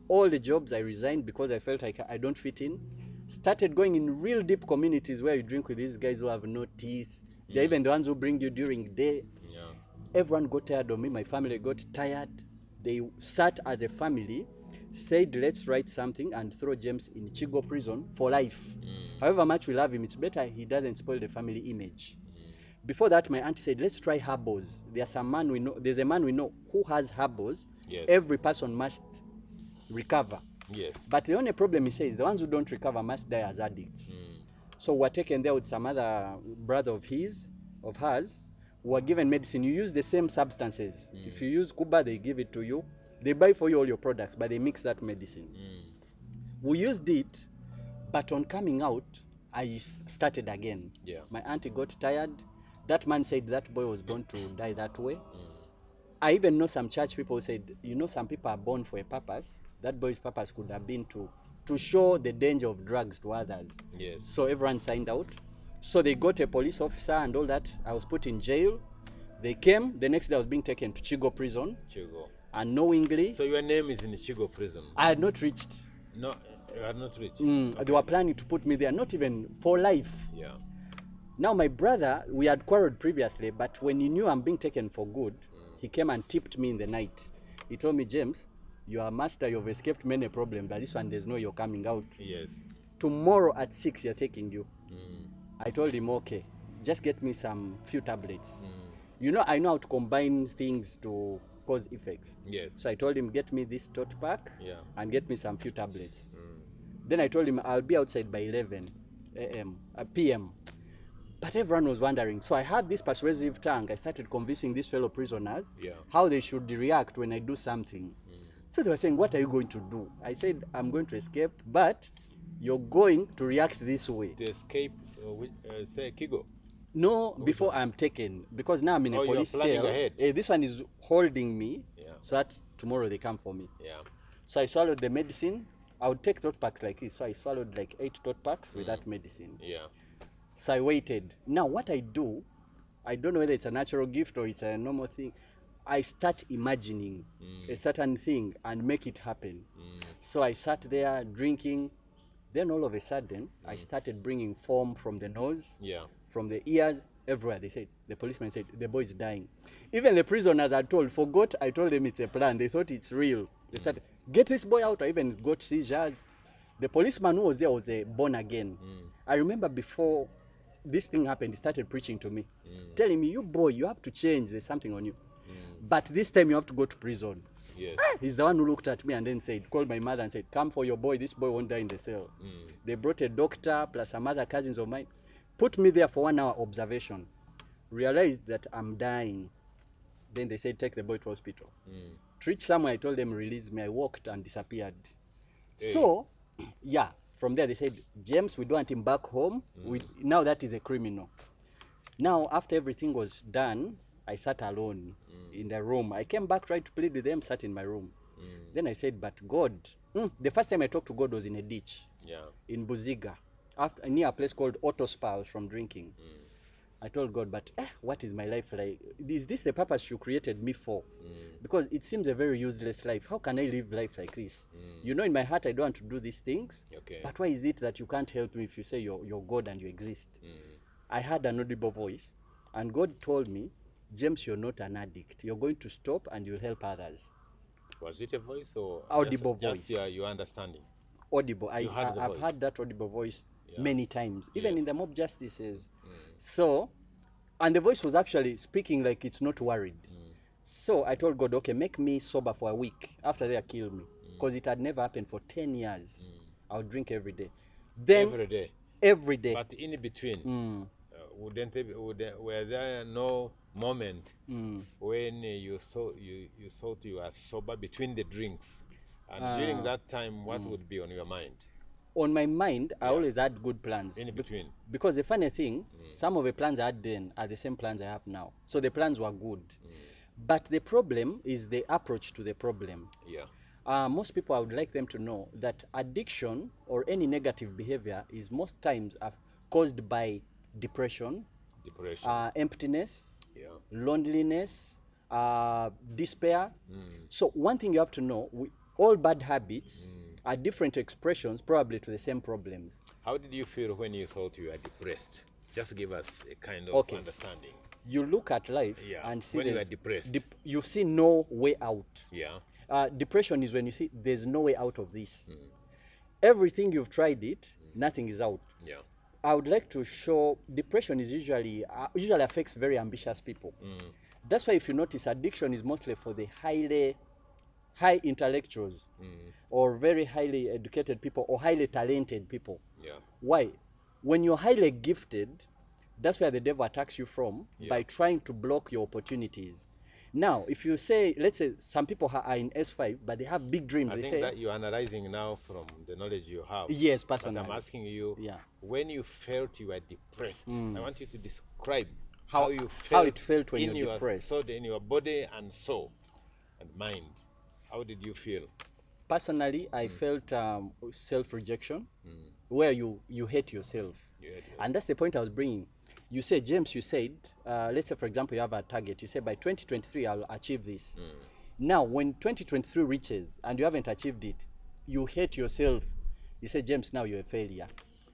All the jobs I resigned because I felt like I don't fit in. Started going in real deep communities where you drink with these guys who have no teeth. They're even the ones who bring you during the day. Yeah. Everyone got tired of me. My family got tired. They sat as a family, said, let's write something and throw James in Chigo prison for life. However much we love him, it's better he doesn't spoil the family image. Before that, my auntie said, let's try herbals. There's a man we know who has herbals. Yes. Every person must recover. Yes. But the only problem, he says, the ones who don't recover must die as addicts. So we're taken there with some other brother of hers, who were given medicine. You use the same substances. If you use Kuba, they give it to you. They buy for you all your products, but they mix that medicine. We used it, but on coming out, I started again. Yeah. My auntie got tired. That man said that boy was born to die that way. I even know some church people who said, you know, some people are born for a purpose. That boy's purpose could have been to show the danger of drugs to others. Yes. So everyone signed out. So they got a police officer and all that. I was put in jail. They came. The next day I was being taken to Chigo prison. Chigo. Unknowingly. So your name is in Chigo prison? I had not reached. No, you had not reached. Okay. They were planning to put me there, not even for life. Yeah. Now my brother, we had quarreled previously, but when he knew I'm being taken for good, he came and tipped me in the night. He told me, James, you are a master, you've escaped many problems, but this one there's no you're coming out. Yes. Tomorrow at 6 you're taking you. I told him, okay, just get me some few tablets. You know, I know how to combine things to cause effects. Yes. So I told him, get me this tot pack and get me some few tablets. Then I told him I'll be outside by 11 p.m. But everyone was wondering. So I had this persuasive tongue. I started convincing these fellow prisoners how they should react when I do something. So they were saying, what are you going to do? I said, I'm going to escape, but you're going to react this way. To escape, say, Kigo? No, before I'm taken. Because now I'm in a police cell. Ahead. This one is holding me so that tomorrow they come for me. Yeah. So I swallowed the medicine. I would take tot packs like this. So I swallowed like 8 tot packs with that medicine. Yeah. So I waited. Now what I do, I don't know whether it's a natural gift or it's a normal thing. I start imagining a certain thing and make it happen. So I sat there drinking. Then all of a sudden, I started bringing foam from the nose, from the ears, everywhere. They said, the policeman said, the boy is dying. Even the prisoners I forgot, I told them it's a plan. They thought it's real. They started, get this boy out. I even got seizures. The policeman who was there was born again. I remember before this thing happened, he started preaching to me, telling me, you boy, you have to change, there's something on you. But this time you have to go to prison. Yes. He's the one who looked at me and then said, called my mother and said, come for your boy, this boy won't die in the cell. They brought a doctor plus some other cousins of mine, put me there for 1 hour observation, realized that I'm dying. Then they said, take the boy to hospital. To reach somewhere, I told them, release me. I walked and disappeared. Hey. So, yeah, from there they said, James, we don't want him back home. Now that is a criminal. Now, after everything was done, I sat alone in the room. I came back, tried to plead with them, sat in my room. Then I said, but God, the first time I talked to God was in a ditch in Buziga, near a place called Auto Spa. I was from drinking. I told God, but what is my life like? Is this the purpose you created me for? Because it seems a very useless life. How can I live life like this? You know, in my heart, I don't want to do these things. Okay. But why is it that you can't help me if you say you're God and you exist? I had an audible voice, and God told me, James, you're not an addict. You're going to stop and you'll help others. Was it a voice or audible voice? Just your understanding. Audible. I've heard that audible voice many times, even in the mob justices. So, and the voice was actually speaking like it's not worried. So I told God, okay, make me sober for a week after they killed me, because it had never happened for 10 years. I would drink every day. Then every day. Every day. But in between, were there no moment when you thought you were sober between the drinks? And during that time, what would be on your mind? On my mind, I always had good plans. In between. Because the funny thing, some of the plans I had then are the same plans I have now. So the plans were good. But the problem is the approach to the problem. Yeah. Most people, I would like them to know that addiction or any negative behavior is most times caused by depression, emptiness, loneliness, despair. So one thing you have to know, all bad habits are different expressions probably to the same problems. How did you feel when you thought you were depressed? Just give us a kind of understanding. You look at life and see when you are depressed. You see no way out. Yeah. Depression is when you see there's no way out of this. Everything you've tried it, nothing is out. Yeah. I would like to show depression is usually affects very ambitious people. That's why if you notice, addiction is mostly for the high intellectuals or very highly educated people or highly talented people. Yeah. Why? When you're highly gifted, that's where the devil attacks you from by trying to block your opportunities. Now, if you say, let's say some people are in S5, but they have big dreams. I think that you're analyzing now from the knowledge you have. Yes, personally. But I'm asking you, when you felt you were depressed, I want you to describe how you felt, it felt when in you're your depressed. soul, in your body and soul and mind. How did you feel? Personally, I felt self-rejection, where you hate yourself. And that's the point I was bringing. You said, James, you said, let's say, for example, you have a target. You say, by 2023, I'll achieve this. Now, when 2023 reaches and you haven't achieved it, you hate yourself. You say, James, now you're a failure.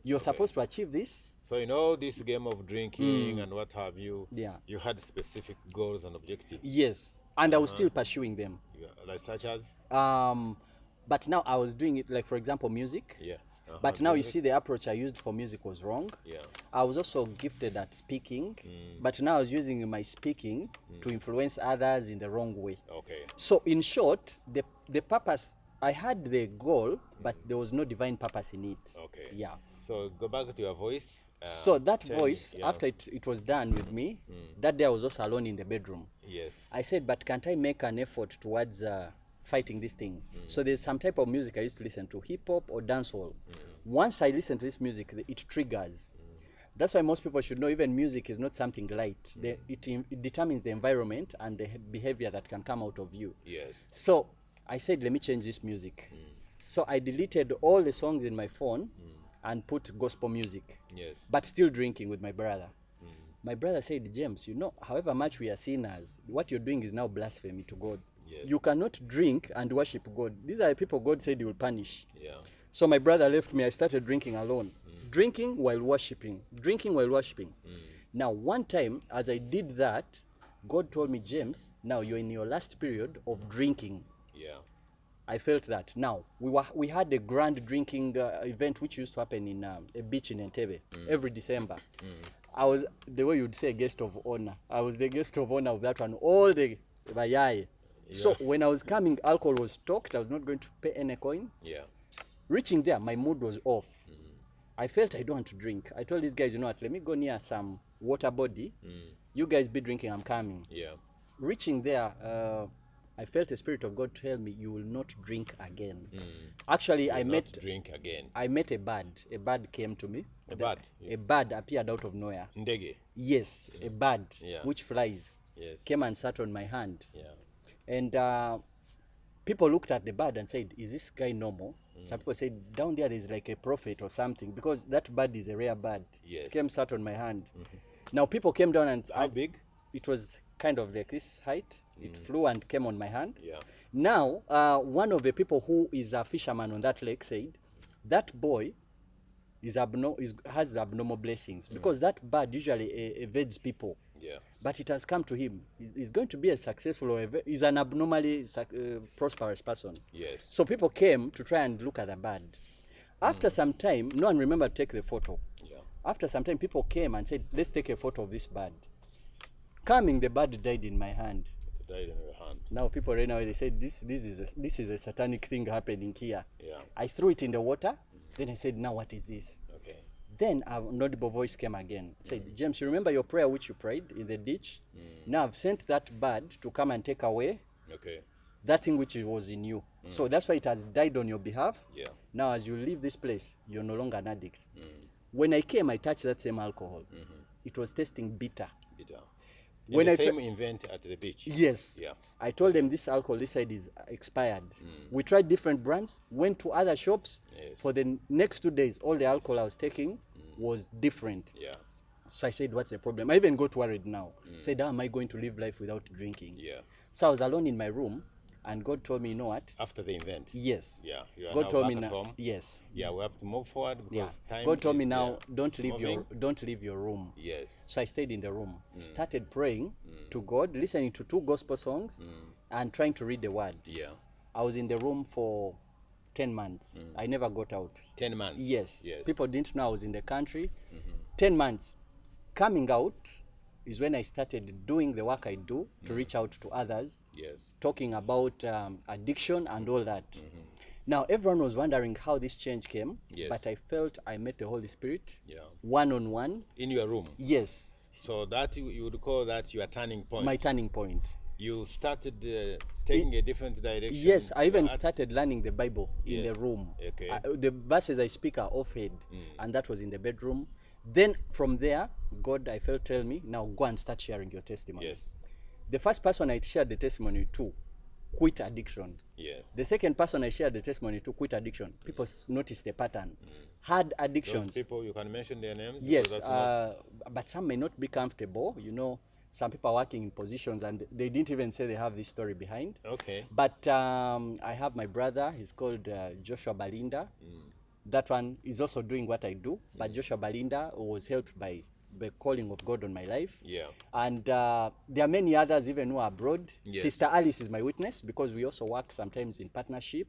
You're supposed to achieve this. So in all this game of drinking and what have you, you had specific goals and objectives. Yes, and I was still pursuing them. Like such as? But now I was doing it, like, for example, music. But now you see the approach I used for music was wrong. I was also gifted at speaking, but now I was using my speaking to influence others in the wrong way. So in short, the purpose, I had the goal, but there was no divine purpose in it. So go back to your voice. So that voice, after it was done with me, that day I was also alone in the bedroom. I said, but can't I make an effort towards fighting this thing? So there's some type of music I used to listen to, hip hop or dancehall. Once I listen to this music, it triggers. That's why most people should know even music is not something light. It determines the environment and the behavior that can come out of you. So I said, let me change this music. So I deleted all the songs in my phone and put gospel music, but still drinking with my brother. My brother said, James, you know, however much we are sinners, what you're doing is now blasphemy to God. You cannot drink and worship God. These are the people God said he will punish. So my brother left me. I started drinking alone. Drinking while worshiping. Drinking while worshiping. Now, one time, as I did that, God told me, James, now you're in your last period of drinking. I felt that. Now, we had a grand drinking event which used to happen in a beach in Entebbe every December. I was, the way you'd say, guest of honor. I was the guest of honor of that one. All the bayaye. So when I was coming, alcohol was stocked. I was not going to pay any coin. Reaching there, my mood was off. I felt I don't want to drink. I told these guys, you know what, let me go near some water body. You guys be drinking, I'm coming. Reaching there, I felt the Spirit of God tell me, you will not drink again. Actually, I met a bird. A bird came to me. A bird appeared out of nowhere. Ndege? Yes, a bird which flies came and sat on my hand. And people looked at the bird and said, is this guy normal? Some people said, down there's like a prophet or something, because that bird is a rare bird. It came, sat on my hand. Now people came down and... How big? It was kind of like this height. It flew and came on my hand. Now, one of the people who is a fisherman on that lake said, that boy has abnormal blessings, because that bird usually evades people. But it has come to him. He's going to be a successful, or he's an abnormally prosperous person. So people came to try and look at the bird. After some time, no one remembered to take the photo. After some time, people came and said, let's take a photo of this bird. Coming, the bird died in my hand. It died in your hand. Now people right now, they said, this is a satanic thing happening here. I threw it in the water. Then I said, now what is this? Then an audible voice came again. Said, James, you remember your prayer which you prayed in the ditch? Now I've sent that bird to come and take away that thing which was in you. So that's why it has died on your behalf. Now as you leave this place, you're no longer an addict. When I came, I touched that same alcohol. It was tasting bitter. When the same event at the beach? Yes. I told them this alcohol, this side is expired. We tried different brands, went to other shops. For the next 2 days, all the alcohol I was taking was different. So I said, what's the problem? I even got worried now. Said, how am I going to live life without drinking? So I was alone in my room, and God told me, you know what? After the event? Yes. You are God now told back me at now. home? Yes. We have to move forward because time God told me is, now, don't leave moving. your room. Yes. So I stayed in the room, started praying to God, listening to 2 gospel songs, and trying to read the word. I was in the room for 10 months. I never got out. 10 months? Yes. People didn't know I was in the country. 10 months. Coming out is when I started doing the work I do to reach out to others, talking about addiction and all that. Now, everyone was wondering how this change came, Yes. but I felt I met the Holy Spirit Yeah. one-on-one. In your room. Yes, So that you would call that your turning point. my turning point. You started taking a different direction. Yes, I even At- started learning the Bible in the Yes. room. Okay. The verses I speak are off-head, and that was in the bedroom. Then from there, God, I felt, tell me, now go and start sharing your testimony. Yes. The first person I shared the testimony to quit addiction. Yes. The second person I shared the testimony to quit addiction. People noticed the pattern. Had Those addictions. people, you can mention their names? Yes, Because that's not- but some may not be comfortable. You know, some people are working in positions and they didn't even say they have this story behind. Okay. But I have my brother, he's called Joshua Balinda. That one is also doing what I do. But Joshua Balinda was helped by the calling of God on my life. Yeah. And there are many others even who are abroad. Yes. Sister Alice is my witness because we also work sometimes in partnership.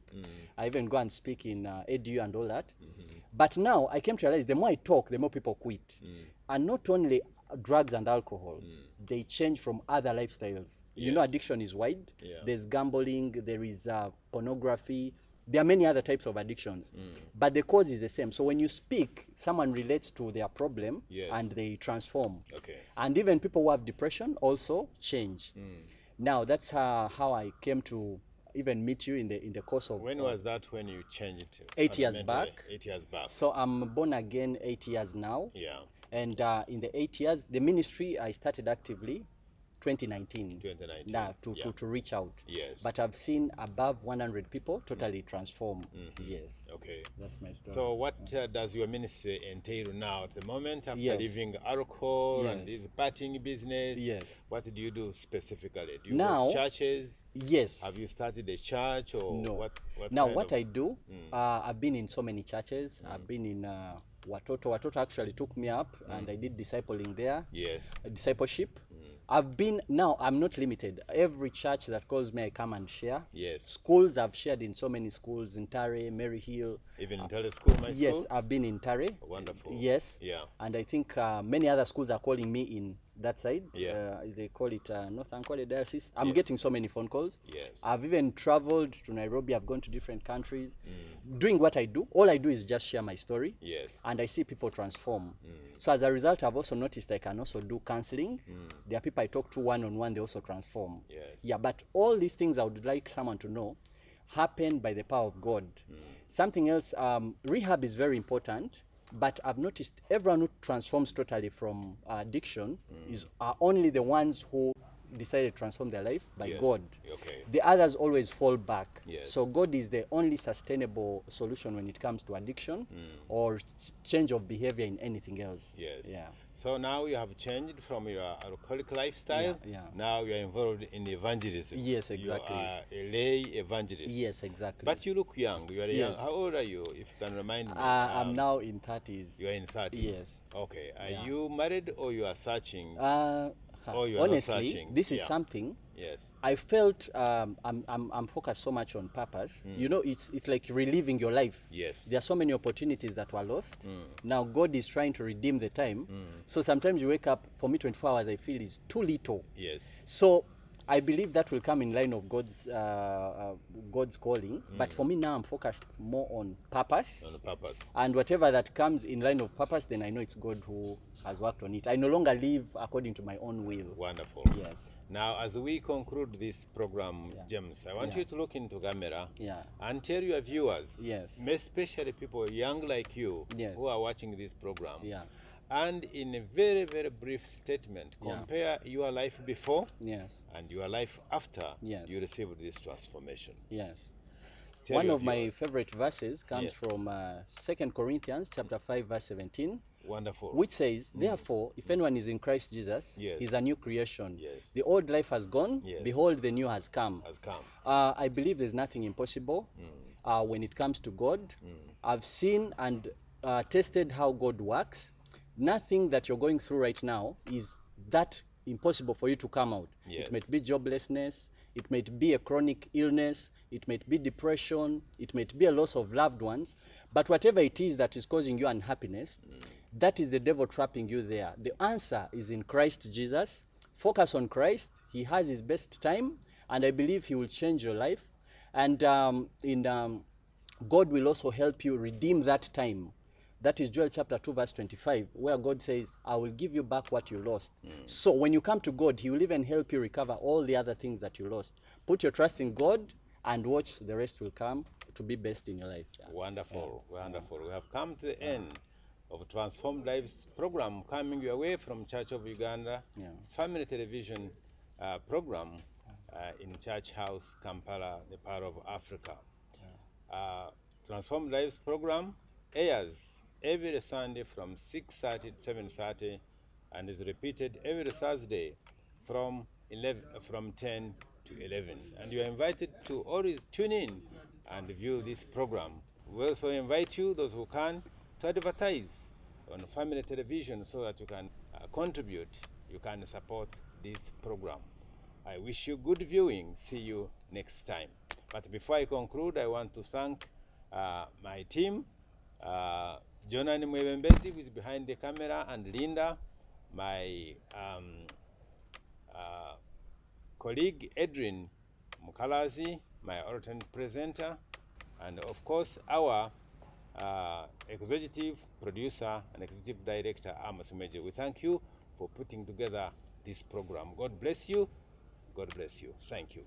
I even go and speak in EDU and all that. But now I came to realize the more I talk, the more people quit. And not only drugs and alcohol, they change from other lifestyles. You know, Yes. addiction is wide. Yeah. There's gambling, there is pornography. There are many other types of addictions, but the cause is the same. So when you speak, someone relates to their problem Yes. and they transform. Okay. And even people who have depression also change. Now that's how I came to even meet you in the course of. When was that when you changed? 8 years fundamentally? back. 8 years back. So I'm born again 8 years now. Yeah. And in the 8 years, the ministry I started actively 2019. 2019. Now Yeah. to reach out. Yes. But I've seen above 100 people totally transform. Yes. Okay. That's my story. So what does your ministry entail now at the moment after Yes. leaving alcohol and Yes. this partying business? Yes. What do you do specifically? Do you Now- go to churches? Yes. Have you started a church or No. what Now, kind what of- I do, I've been in so many churches. I've been in Watoto. Watoto actually took me up and I did discipling there, Yes. discipleship. I've been, now I'm not limited. Every church that calls me, I come and share. Yes. Schools, I've shared in so many schools, in Tare, Mary Hill. Even in teleschool, my Yes, school? I've been in Tare. Wonderful. Yes. Yeah. And I think many other schools are calling me in that side. Yeah. They call it North Ankole Diocese. I'm Yes. getting so many phone calls. Yes. I've even traveled to Nairobi. I've gone to different countries. Doing what I do, all I do is just share my story. Yes. And I see people transform. So as a result, I've also noticed I can also do counseling. There are people I talk to one-on-one, they also transform. Yes. Yeah, but all these things I would like someone to know happen by the power of God. Something else, rehab is very important, but I've noticed everyone who transforms totally from addiction are only the ones who decided to transform their life by Yes. God. Okay. The others always fall back. Yes. So God is the only sustainable solution when it comes to addiction or change of behavior in anything else. Yes. Yeah. So now you have changed from your alcoholic lifestyle. Yeah, yeah. Now you are involved in evangelism. Yes, exactly. You are a lay evangelist. Yes, exactly. But you look young. You are young. Yes. How old are you, if you can remind me? I'm now in 30s. You are in 30s. Yes. Okay. Are Yeah. you married or you are searching? Honestly, you are not searching. this is Yeah. something Yes. I felt I'm focused so much on purpose. You know, it's like reliving your life. Yes. There are so many opportunities that were lost. Now God is trying to redeem the time. So sometimes you wake up, for me 24 hours I feel is too little. Yes. So I believe that will come in line of God's calling. But for me now I'm focused more on purpose. On purpose. And whatever that comes in line of purpose, then I know it's God who has worked on it. I no longer live according to my own will. Wonderful. Yes. Now, as we conclude this program, James, I want Yeah. you to look into camera Yeah. and tell your viewers, Yes. especially people young like you Yes. who are watching this program, Yeah. and in a very, very brief statement, Yeah. compare your life before Yes. and your life after Yes. you received this transformation. Yes. Tell One your of my viewers. favorite verses comes Yes. from 2 Corinthians chapter 5 verse 17, Wonderful. which says, therefore, if anyone is in Christ Jesus, Yes. he's a new creation. Yes. The old life has gone, Yes. behold, the new has come. has come. I believe there's nothing impossible when it comes to God. I've seen and tested how God works. Nothing that you're going through right now is that impossible for you to come out. Yes. It might be joblessness, it might be a chronic illness, it might be depression, it might be a loss of loved ones, but whatever it is that is causing you unhappiness, that is the devil trapping you there. The answer is in Christ Jesus. Focus on Christ. He has his best time, and I believe he will change your life. And in God will also help you redeem that time. That is Joel chapter 2 verse 25, where God says, I will give you back what you lost. So when you come to God, he will even help you recover all the other things that you lost. Put your trust in God and watch the rest will come to be best in your life. Yeah. Wonderful, wonderful. We have come to the end of Transformed Lives program coming your way from Church of Uganda Family Television program in Church House, Kampala, the Power of Africa. Transformed Lives program airs every Sunday from 6:30 to 7:30 and is repeated every Thursday from 10 to 11. And you are invited to always tune in and view this program. We also invite you, those who can, to advertise on family television so that you can contribute, you can support this program. I wish you good viewing. See you next time. But before I conclude, I want to thank my team, Jonan Mwebembezi, who is behind the camera, and Linda, my colleague Edrin Mukalazi, my alternate presenter, and of course our executive producer and executive director, Amos Meje. We thank you for putting together this program. God bless you. God bless you. Thank you.